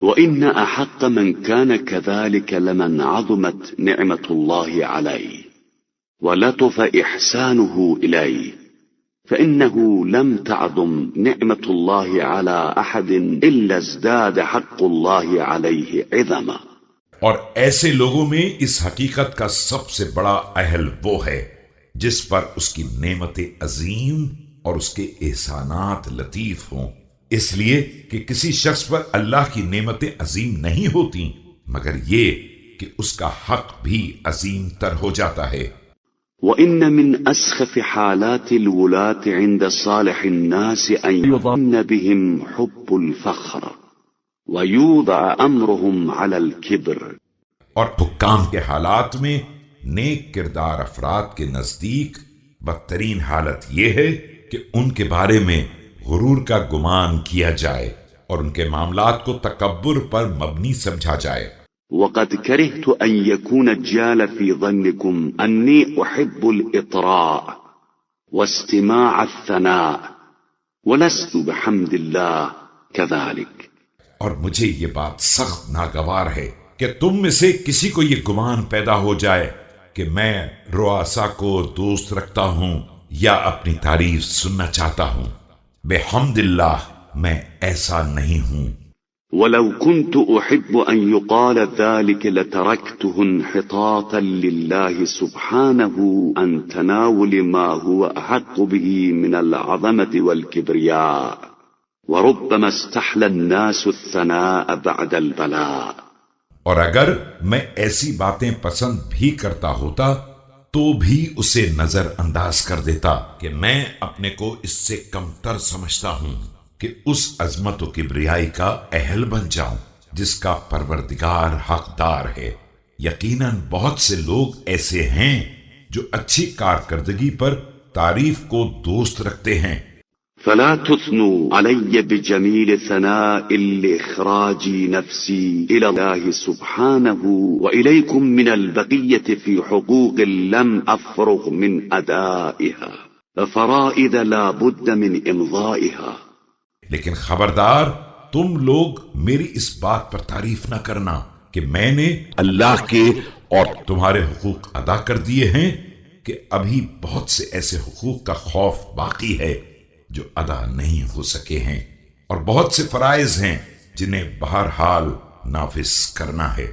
وإن أحق من كان كذلك لمن عظمت نعمة الله عليه ولطف إحسانه إليه، فإنه لم تعظم نعمة الله على أحد إلا ازداد حق الله عليه عظما۔ اور ایسے لوگوں میں اس حقیقت کا سب سے بڑا اہل وہ ہے جس پر اس کی نعمت عظیم اور اس کے احسانات لطیف ہوں، اس لیے کہ کسی شخص پر اللہ کی نعمتیں عظیم نہیں ہوتی مگر یہ کہ اس کا حق بھی عظیم تر ہو جاتا ہے۔ وإن من أسخف حالات الولاة عند صالح الناس أن يظن بهم حب الفخر ويوضع أمرهم على الكبر۔ اور حکام کے حالات میں نیک کردار افراد کے نزدیک بدترین حالت یہ ہے کہ ان کے بارے میں غرور کا گمان کیا جائے اور ان کے معاملات کو تکبر پر مبنی سمجھا جائے۔ وقد كرهت أن يكون الجال في ظنكم أني أحب الإطراء واستماع الثناء ولست بحمد الله كذلك۔ اور مجھے یہ بات سخت ناگوار ہے کہ تم میں سے کسی کو یہ گمان پیدا ہو جائے کہ میں رؤسا کو دوست رکھتا ہوں یا اپنی تعریف سننا چاہتا ہوں، بحمد اللہ میں ایسا نہیں ہوں۔ ولو كنت أحب أن يقال ذلك لتركته انحطاطا لله سبحانه عن تناول ما هو أحق به من العظمة والكبرياء، وربما استحلى الناس الثناء بعد البلاء۔ اور اگر میں ایسی باتیں پسند بھی کرتا ہوتا تو بھی اسے نظر انداز کر دیتا کہ میں اپنے کو اس سے کمتر سمجھتا ہوں کہ اس عظمت و کبریائی کا اہل بن جاؤں جس کا پروردگار حقدار ہے۔ یقیناً بہت سے لوگ ایسے ہیں جو اچھی کارکردگی پر تعریف کو دوست رکھتے ہیں۔ فلا تثنوا علي بجميل ثناء لإخراج نفسي إلى الله سبحانه وإليكم من البقية في حقوق لم أفرغ من أدائها فرائض لا بد من إمضائها۔ لیکن خبردار تم لوگ میری اس بات پر تعریف نہ کرنا کہ میں نے اللہ کے اور تمہارے حقوق ادا کر دیے ہیں کہ ابھی بہت سے ایسے حقوق کا خوف باقی ہے جو ادا نہیں ہو سکے ہیں، اور بہت سے فرائض ہیں جنہیں بہرحال نافذ کرنا ہے۔